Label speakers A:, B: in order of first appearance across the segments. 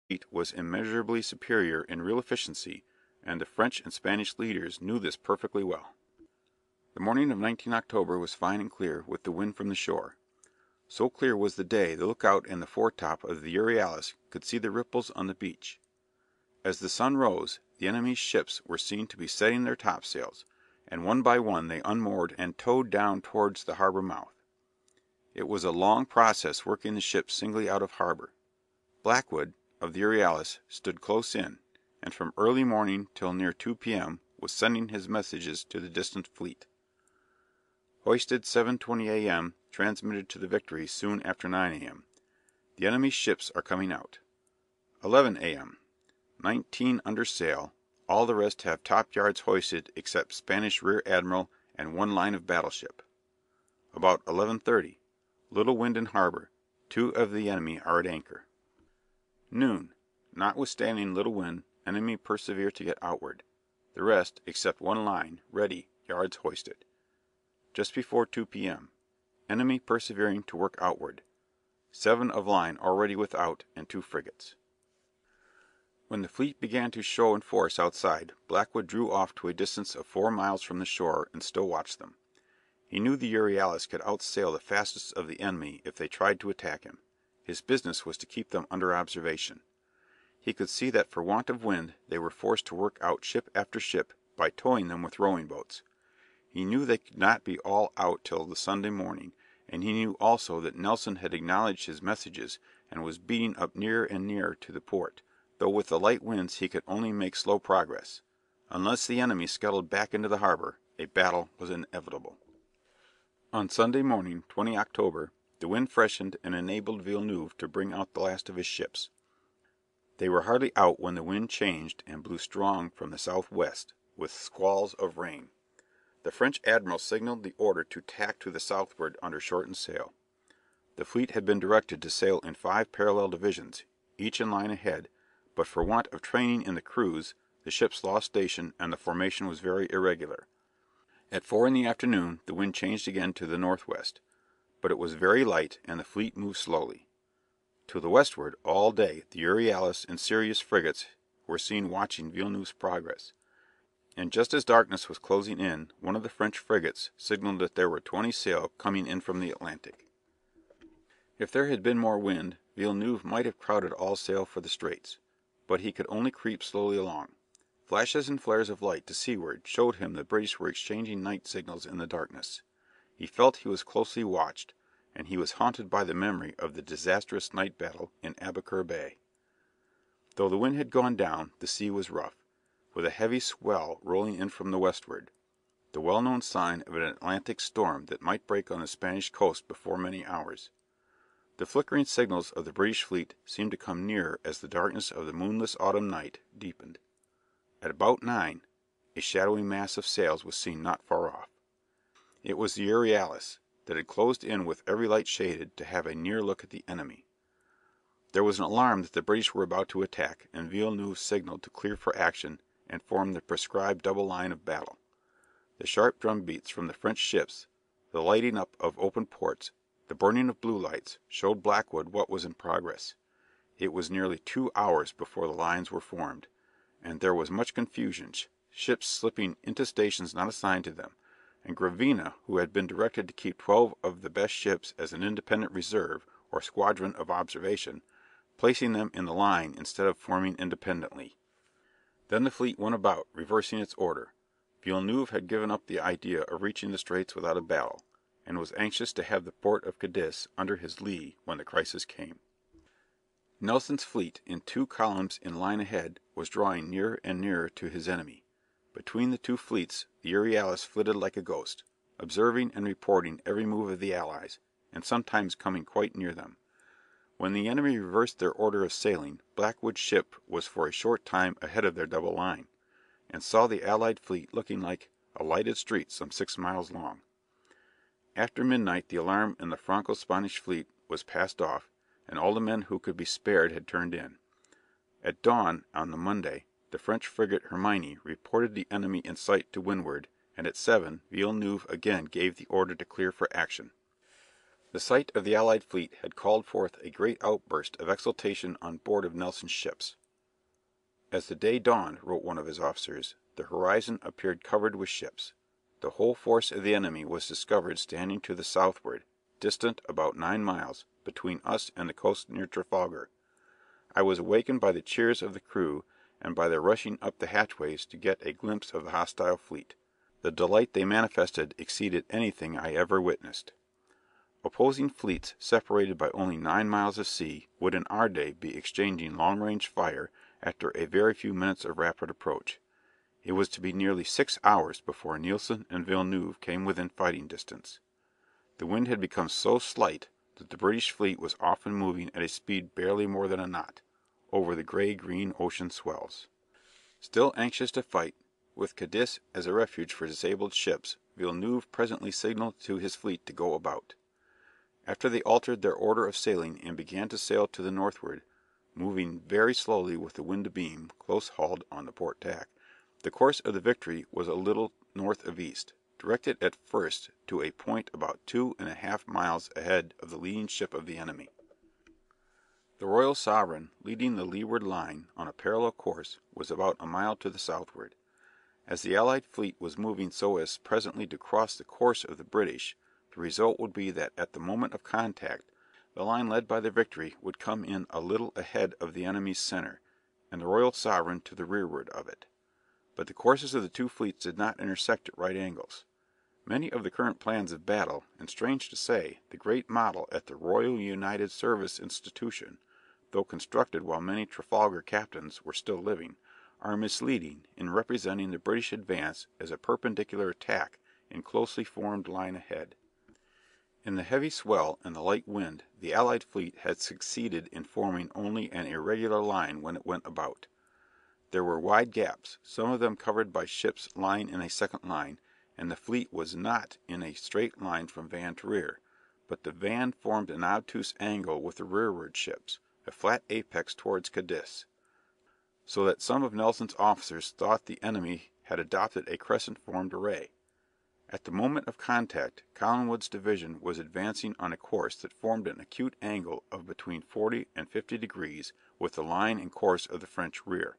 A: fleet was immeasurably superior in real efficiency, and the French and Spanish leaders knew this perfectly well. The morning of 19 October was fine and clear, with the wind from the shore. So clear was the day, the lookout in the foretop of the Euryalus could see the ripples on the beach. As the sun rose, the enemy's ships were seen to be setting their topsails, and one by one they unmoored and towed down towards the harbour mouth. It was a long process working the ships singly out of harbour. Blackwood, of the Euryalus, stood close in, and from early morning till near 2 p.m. was sending his messages to the distant fleet. Hoisted 7:20 a.m. transmitted to the Victory soon after 9 a.m. The enemy's ships are coming out. 11 a.m. 19 under sail, all the rest have top yards hoisted except Spanish rear admiral and one line of battleship. About 11:30, little wind in harbour, 2 of the enemy are at anchor. Noon, notwithstanding little wind, enemy persevere to get outward. The rest, except one line, ready, yards hoisted. Just before 2 p.m., enemy persevering to work outward. 7 of line already without, and 2 frigates. When the fleet began to show in force outside, Blackwood drew off to a distance of 4 miles from the shore and still watched them. He knew the Euryalus could outsail the fastest of the enemy if they tried to attack him. His business was to keep them under observation. He could see that for want of wind they were forced to work out ship after ship by towing them with rowing boats. He knew they could not be all out till the Sunday morning, and he knew also that Nelson had acknowledged his messages and was beating up nearer and nearer to the port, though with the light winds he could only make slow progress. Unless the enemy scuttled back into the harbour, a battle was inevitable. On Sunday morning, 20 October, the wind freshened and enabled Villeneuve to bring out the last of his ships. They were hardly out when the wind changed and blew strong from the southwest, with squalls of rain. The French admiral signalled the order to tack to the southward under shortened sail. The fleet had been directed to sail in 5 parallel divisions, each in line ahead, but for want of training in the cruise, the ships lost station and the formation was very irregular. At 4 in the afternoon the wind changed again to the northwest, but it was very light and the fleet moved slowly. To the westward, all day, the Euryalus and Sirius frigates were seen watching Villeneuve's progress, and just as darkness was closing in, one of the French frigates signalled that there were 20 sail coming in from the Atlantic. If there had been more wind, Villeneuve might have crowded all sail for the straits, but he could only creep slowly along. Flashes and flares of light to seaward showed him the British were exchanging night signals in the darkness. He felt he was closely watched, and he was haunted by the memory of the disastrous night battle in Aboukir Bay. Though the wind had gone down, the sea was rough, with a heavy swell rolling in from the westward, the well-known sign of an Atlantic storm that might break on the Spanish coast before many hours. The flickering signals of the British fleet seemed to come nearer as the darkness of the moonless autumn night deepened. At about 9, a shadowy mass of sails was seen not far off. It was the Euryalus, that had closed in with every light shaded to have a near look at the enemy. There was an alarm that the British were about to attack, and Villeneuve signalled to clear for action and form the prescribed double line of battle. The sharp drum beats from the French ships, the lighting up of open ports, the burning of blue lights, showed Blackwood what was in progress. It was nearly 2 hours before the lines were formed, and there was much confusion, ships slipping into stations not assigned to them, and Gravina, who had been directed to keep 12 of the best ships as an independent reserve, or squadron of observation, placing them in the line instead of forming independently. Then the fleet went about, reversing its order. Villeneuve had given up the idea of reaching the straits without a battle, and was anxious to have the port of Cadiz under his lee when the crisis came. Nelson's fleet, in 2 columns in line ahead, was drawing nearer and nearer to his enemy. Between the 2 fleets the Euryalus flitted like a ghost, observing and reporting every move of the allies, and sometimes coming quite near them. When the enemy reversed their order of sailing, Blackwood's ship was for a short time ahead of their double line, and saw the allied fleet looking like a lighted street some 6 miles long. After midnight the alarm in the Franco-Spanish fleet was passed off, and all the men who could be spared had turned in. At dawn on the Monday, the French frigate Hermione reported the enemy in sight to windward, and at 7 Villeneuve again gave the order to clear for action. The sight of the allied fleet had called forth a great outburst of exultation on board of Nelson's ships. "As the day dawned," wrote one of his officers, "the horizon appeared covered with ships. The whole force of the enemy was discovered standing to the southward, distant about 9 miles, between us and the coast near Trafalgar. I was awakened by the cheers of the crew, and by their rushing up the hatchways to get a glimpse of the hostile fleet. The delight they manifested exceeded anything I ever witnessed." Opposing fleets, separated by only 9 miles of sea, would in our day be exchanging long-range fire after a very few minutes of rapid approach. It was to be nearly 6 hours before Nelson and Villeneuve came within fighting distance. The wind had become so slight that the British fleet was often moving at a speed barely more than a knot, over the grey-green ocean swells. Still anxious to fight, with Cadiz as a refuge for disabled ships, Villeneuve presently signalled to his fleet to go about. After they altered their order of sailing and began to sail to the northward, moving very slowly with the wind abeam, close hauled on the port tack, the course of the Victory was a little north of east, directed at first to a point about 2½ miles ahead of the leading ship of the enemy. The Royal Sovereign, leading the leeward line on a parallel course, was about a mile to the southward. As the allied fleet was moving so as presently to cross the course of the British, the result would be that at the moment of contact the line led by the Victory would come in a little ahead of the enemy's centre, and the Royal Sovereign to the rearward of it. But the courses of the two fleets did not intersect at right angles. Many of the current plans of battle, and strange to say, the great model at the Royal United Service Institution, though constructed while many Trafalgar captains were still living, are misleading in representing the British advance as a perpendicular attack in closely formed line ahead. In the heavy swell and the light wind the allied fleet had succeeded in forming only an irregular line when it went about. There were wide gaps, some of them covered by ships lying in a second line, and the fleet was not in a straight line from van to rear, but the van formed an obtuse angle with the rearward ships, a flat apex towards Cadiz, so that some of Nelson's officers thought the enemy had adopted a crescent-formed array. At the moment of contact Collingwood's division was advancing on a course that formed an acute angle of between 40 and 50 degrees with the line and course of the French rear.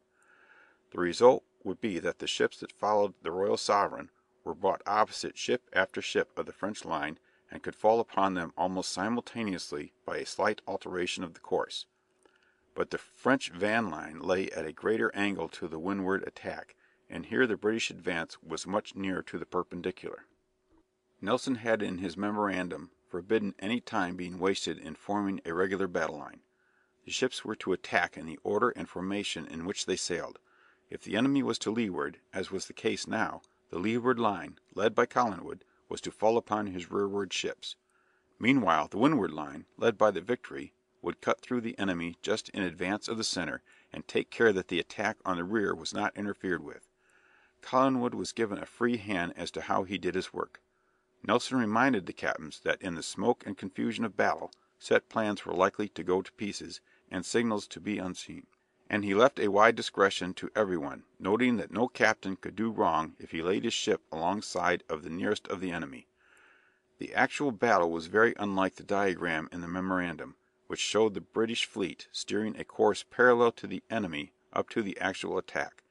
A: The result would be that the ships that followed the Royal Sovereign were brought opposite ship after ship of the French line and could fall upon them almost simultaneously by a slight alteration of the course. But the French van line lay at a greater angle to the windward attack, and here the British advance was much nearer to the perpendicular. Nelson had in his memorandum forbidden any time being wasted in forming a regular battle line. The ships were to attack in the order and formation in which they sailed. If the enemy was to leeward, as was the case now, the leeward line, led by Collingwood, was to fall upon his rearward ships. Meanwhile the windward line, led by the Victory, would cut through the enemy just in advance of the centre, and take care that the attack on the rear was not interfered with. Collingwood was given a free hand as to how he did his work. Nelson reminded the captains that in the smoke and confusion of battle, set plans were likely to go to pieces, and signals to be unseen. And he left a wide discretion to everyone, noting that no captain could do wrong if he laid his ship alongside of the nearest of the enemy. The actual battle was very unlike the diagram in the memorandum, which showed the British fleet steering a course parallel to the enemy up to the actual attack,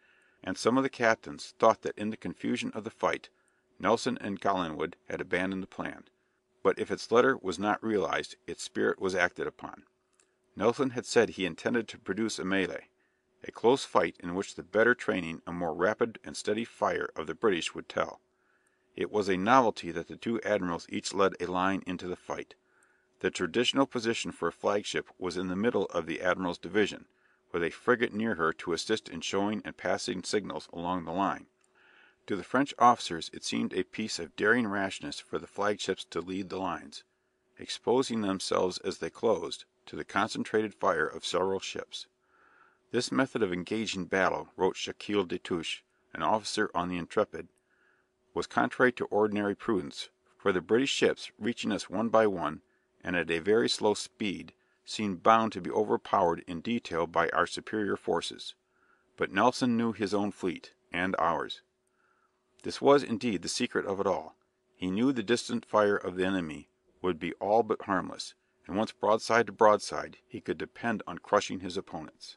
A: and some of the captains thought that in the confusion of the fight Nelson and Collingwood had abandoned the plan. But if its letter was not realized, its spirit was acted upon. Nelson had said he intended to produce a mêlée, a close fight in which the better training and more rapid and steady fire of the British would tell. It was a novelty that the two admirals each led a line into the fight. The traditional position for a flagship was in the middle of the admiral's division, with a frigate near her to assist in showing and passing signals along the line. To the French officers it seemed a piece of daring rashness for the flagships to lead the lines, exposing themselves as they closed to the concentrated fire of several ships. This method of engaging battle, wrote Jacques Detouche, an officer on the Intrepid, was contrary to ordinary prudence, for the British ships, reaching us one by one, and at a very slow speed, seemed bound to be overpowered in detail by our superior forces. But Nelson knew his own fleet, and ours. This was, indeed, the secret of it all. He knew the distant fire of the enemy would be all but harmless, and once broadside to broadside he could depend on crushing his opponents.